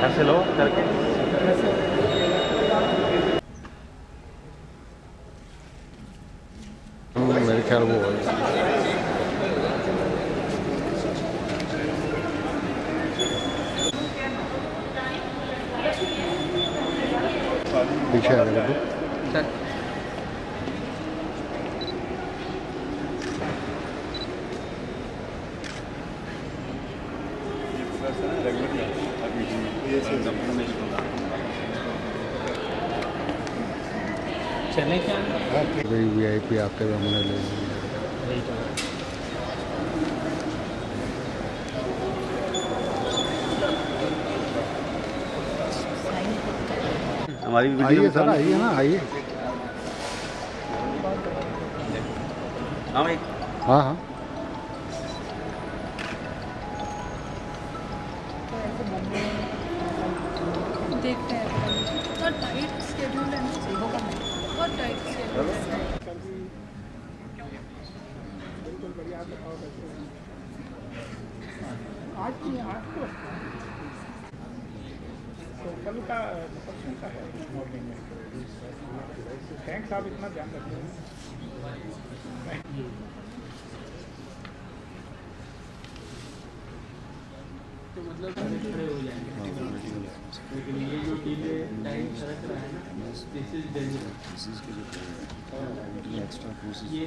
ऐसे लो करके मेरे ख्याल वो है पीछे आ गया चले क्या VIP आते हुए हमने ले हमारी आइए सर आइए ना आइए हाँ भाई हाँ हाँ देखते हैं बहुत टाइट स्केड्यूल है ना बहुत टाइट स्केड्यूल है आज की आज को तो कल का परसों का है मॉर्निंग में थैंक्स आप इतना ध्यान रखते हैं तो मतलब खड़े हो जाएंगे लेकिन ये जो डिले टाइम सरक रहा है ना this is dangerous extra courses ये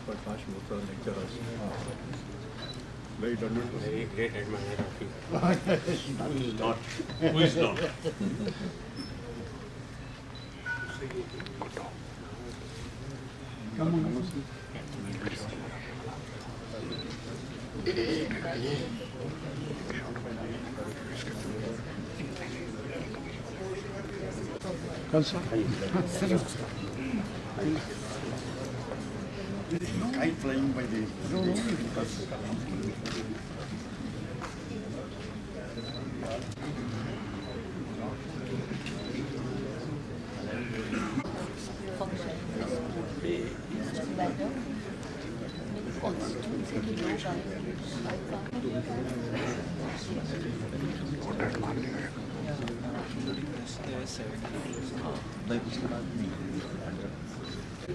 Prakash Javadekar lecturers. Very great admirer of you. Who is not? Who is not? come on Kite flying by the Speakers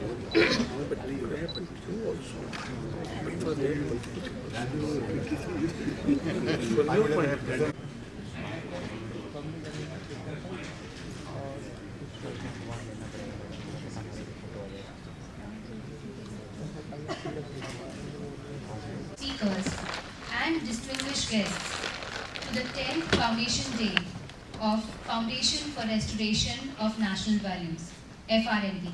and distinguished guests to the 10th Foundation Day of Foundation for Restoration of National Values, FRNV.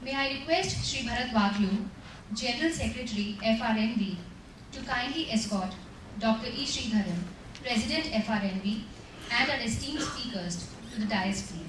May I request Shri Bharat, General Secretary, FRNV, to kindly escort Dr. E. Sreedharan, President, FRNV, and our esteemed speakers to the dais, please.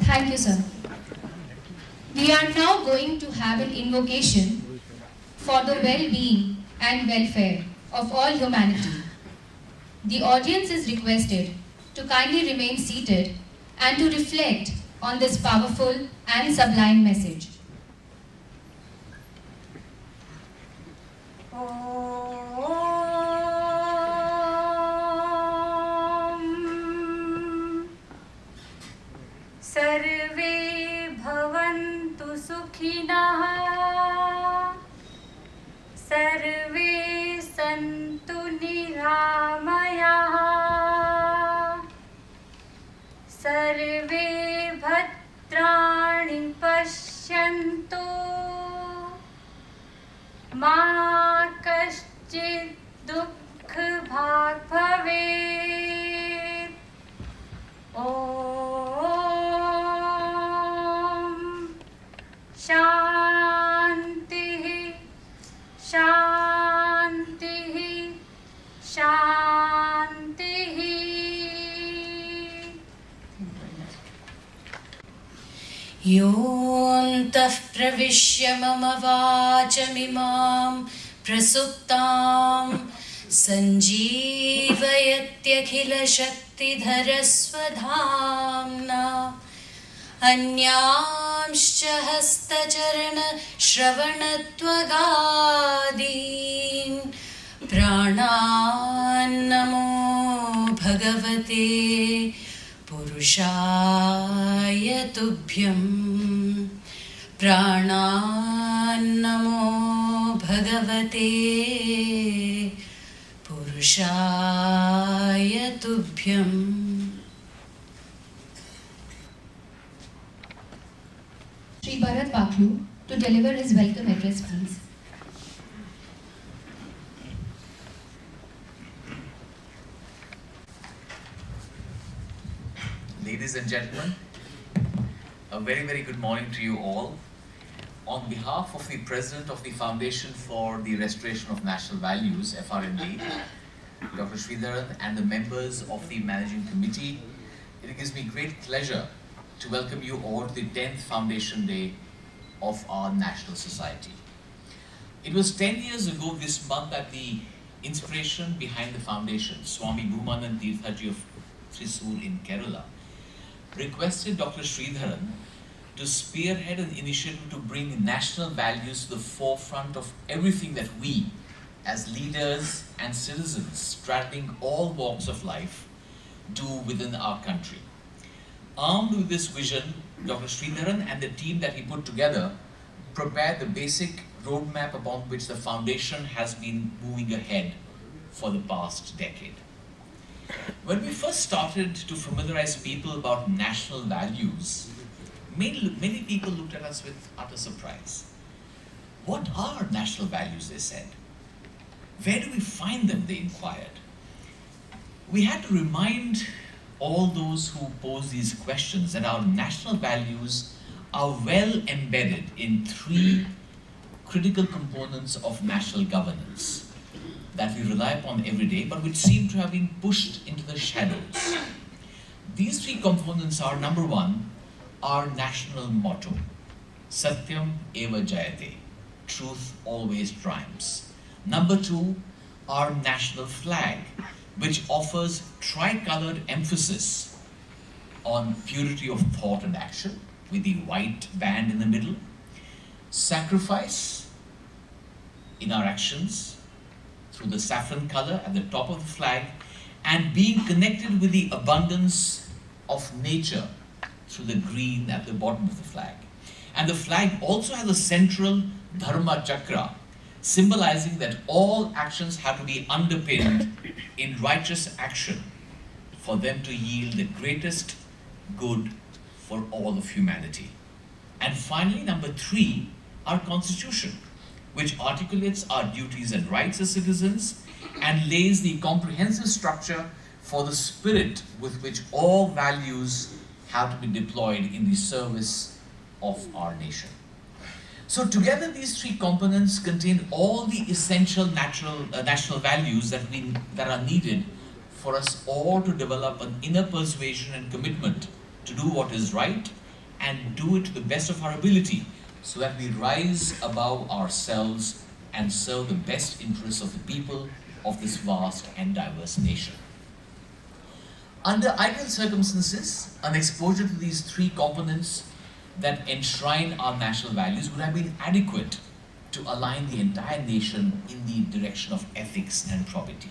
Thank you, sir. We are now going to have an invocation for the well-being and welfare of all humanity. The audience is requested to kindly remain seated and to reflect on this powerful and sublime message. सर्वे भवन्तु सुखिनः सर्वे सन्तु निरामयाः सर्वे भद्राणि पश्यन्तु मा कश्चित् दुःखभाग् भवेत्। शान्तिः शान्तिः शान्तिः। योऽन्तः प्रविश्य मम वाचमिमां प्रसुप्तां सञ्जीवयत्यखिलशक्तिधरस्वधाम्ना अन्यांश्च हस्तचरणश्रवणत्वगादीन् प्राणान्नमो भगवते पुरुषाय तुभ्यं प्राणान्नमो भगवते पुरुषाय तुभ्यम्। Shri Bharat to deliver his welcome address, please. Ladies and gentlemen, a very, very good morning to you all. On behalf of the President of the Foundation for the Restoration of National Values, FRNV, Dr. Sreedharan, and the members of the Managing Committee, it gives me great pleasure to welcome you all to the 10th Foundation Day of our National Society. It was 10 years ago this month that the inspiration behind the foundation, Swami Bhumanand Tirthaji of Thrissur in Kerala, requested Dr. Sreedharan to spearhead an initiative to bring national values to the forefront of everything that we, as leaders and citizens straddling all walks of life, do within our country. Armed with this vision, Dr. Sreedharan and the team that he put together prepared the basic roadmap upon which the foundation has been moving ahead for the past decade. When we first started to familiarize people about national values, many people looked at us with utter surprise. What are national values, they said. Where do we find them, they inquired. We had to remind all those who pose these questions that our national values are well embedded in three critical components of national governance that we rely upon every day, but which seem to have been pushed into the shadows. These three components are, number one, our national motto, Satyam Eva Jayate, truth always triumphs. Number two, our national flag, which offers tricolored emphasis on purity of thought and action, with the white band in the middle, sacrifice in our actions through the saffron color at the top of the flag, and being connected with the abundance of nature through the green at the bottom of the flag. And the flag also has a central dharma chakra, symbolizing that all actions have to be underpinned in righteous action for them to yield the greatest good for all of humanity. And finally, number 3, our constitution, which articulates our duties and rights as citizens and lays the comprehensive structure for the spirit with which all values have to be deployed in the service of our nation. So together these 3 components contain all the essential national values that are needed for us all to develop an inner persuasion and commitment to do what is right and do it to the best of our ability, so that we rise above ourselves and serve the best interests of the people of this vast and diverse nation. Under ideal circumstances, an exposure to these 3 components that enshrine our national values would have been adequate to align the entire nation in the direction of ethics and probity,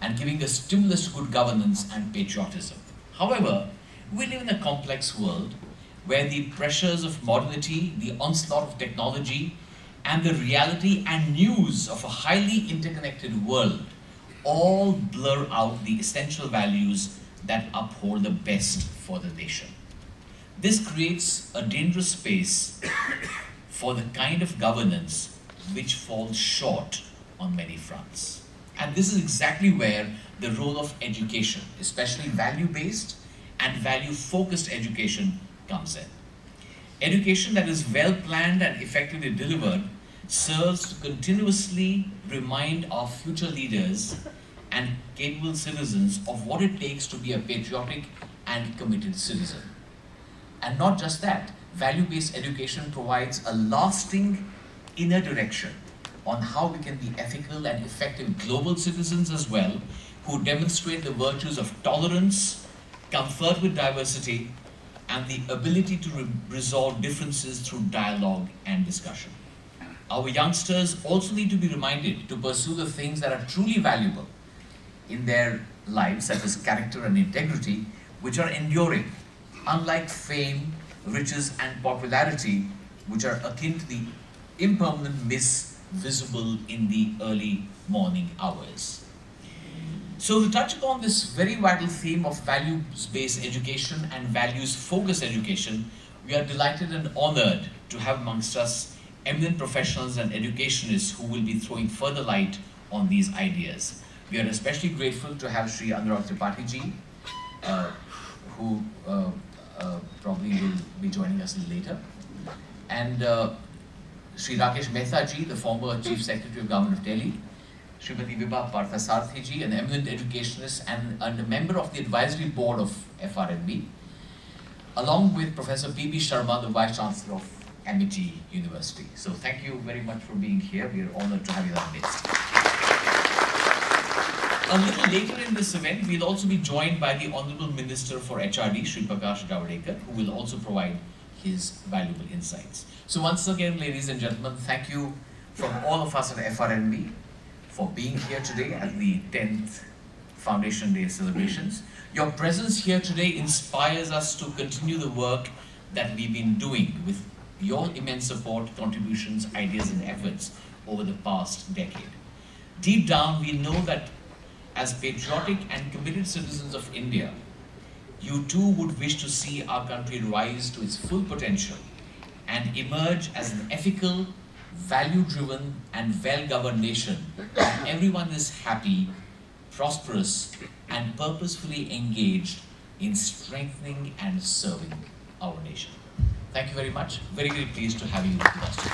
and giving a stimulus to good governance and patriotism. However, we live in a complex world where the pressures of modernity, the onslaught of technology, and the reality and news of a highly interconnected world all blur out the essential values that uphold the best for the nation. This creates a dangerous space for the kind of governance which falls short on many fronts. And this is exactly where the role of education, especially value-based and value-focused education, comes in. Education that is well planned and effectively delivered serves to continuously remind our future leaders and capable citizens of what it takes to be a patriotic and committed citizen. And not just that, value-based education provides a lasting inner direction on how we can be ethical and effective global citizens as well, who demonstrate the virtues of tolerance, comfort with diversity, and the ability to resolve differences through dialogue and discussion. Our youngsters also need to be reminded to pursue the things that are truly valuable in their lives, such as character and integrity, which are enduring, unlike fame, riches, and popularity, which are akin to the impermanent mist visible in the early morning hours. So to touch upon this very vital theme of values-based education and values-focused education, we are delighted and honored to have amongst us eminent professionals and educationists who will be throwing further light on these ideas. We are especially grateful to have Shri Tripathi ji, who probably will be joining us a little later, and Shri Rakesh Mehta ji, the former Chief Secretary of Government of Delhi, Srimati Vibha Parthasarthy ji, an eminent educationist and a member of the advisory board of FRNV, along with Professor P.B. Sharma, the Vice Chancellor of Amity University. So thank you very much for being here. We are honored to have you in our midst. A little later in this event, we'll also be joined by the Hon'ble Minister for HRD, Shri Prakash Javadekar, who will also provide his valuable insights. So once again, ladies and gentlemen, thank you from all of us at FRNV for being here today at the 10th Foundation Day celebrations. Your presence here today inspires us to continue the work that we've been doing with your immense support, contributions, ideas, and efforts over the past decade. Deep down, we know that as patriotic and committed citizens of India, you too would wish to see our country rise to its full potential and emerge as an ethical, value-driven, and well-governed nation where everyone is happy, prosperous, and purposefully engaged in strengthening and serving our nation. Thank you very much. Very, very pleased to have you with us today.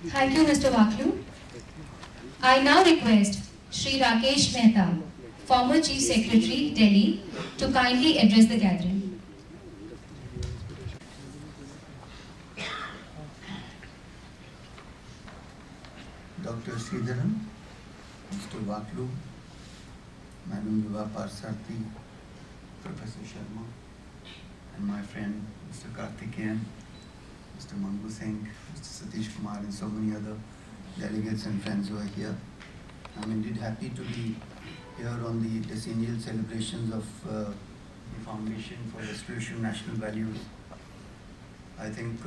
Thank you, Mr. Vaklu. I now request Shri Rakesh Mehta, former Chief Secretary, Delhi, to kindly address the gathering. Dr. Sreedharan, Mr. Vaklu, Madam Vibha Parthasarthy, Professor Sharma, and my friend Mr. Karthikeyan, Mr. Mangu Singh, Mr. Satish Kumar, and so many other delegates and friends who are here. I'm indeed happy to be here on the decennial celebrations of the Foundation for Restoration of National Values. I think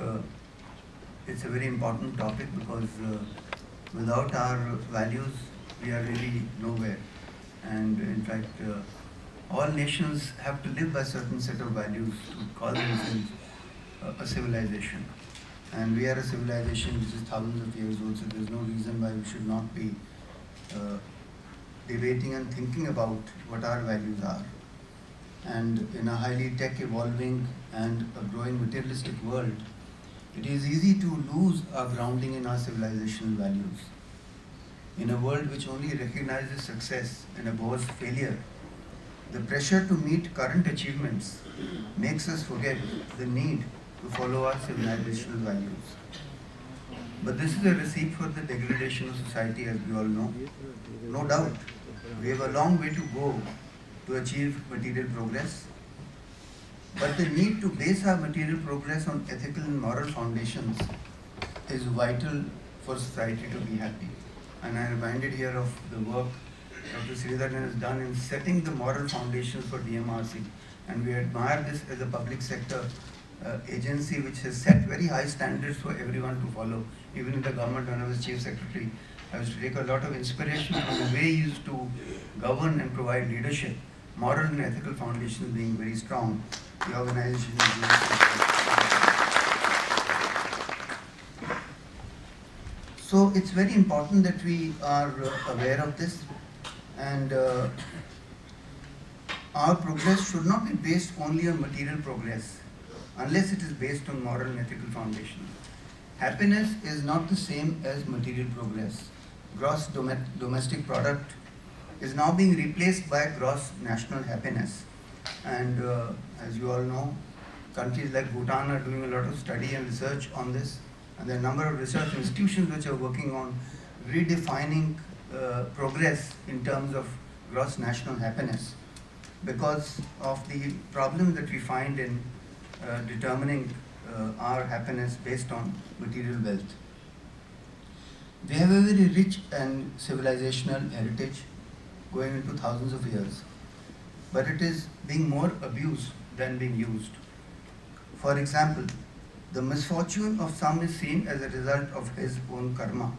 it's a very important topic because without our values, we are really nowhere. And in fact, all nations have to live by a certain set of values to call themselves a civilization. And we are a civilization which is thousands of years old, so there's no reason why we should not be debating and thinking about what our values are. And in a highly tech evolving and a growing materialistic world, it is easy to lose our grounding in our civilizational values. In a world which only recognizes success and abhors failure, the pressure to meet current achievements makes us forget the need to follow our civilizational values. But this is a recipe for the degradation of society, as we all know. No doubt, we have a long way to go to achieve material progress. But the need to base our material progress on ethical and moral foundations is vital for society to be happy. And I am reminded here of the work Dr. Sreedharan has done in setting the moral foundations for DMRC. And we admire this as a public sector agency which has set very high standards for everyone to follow. Even in the government, when I was Chief Secretary, I used to take a lot of inspiration from the way he used to govern and provide leadership. Moral and ethical foundations being very strong. The organization is doing so it's very important that we are aware of this, and our progress should not be based only on material progress unless it is based on moral and ethical foundations. Happiness is not the same as material progress. Gross domestic product is now being replaced by gross national happiness. And as you all know, countries like Bhutan are doing a lot of study and research on this. And there are a number of research institutions which are working on redefining progress in terms of gross national happiness because of the problem that we find in determining our happiness based on material wealth. We have a very rich and civilizational heritage going into thousands of years, but it is being more abused than being used. For example, the misfortune of some is seen as a result of his own karma,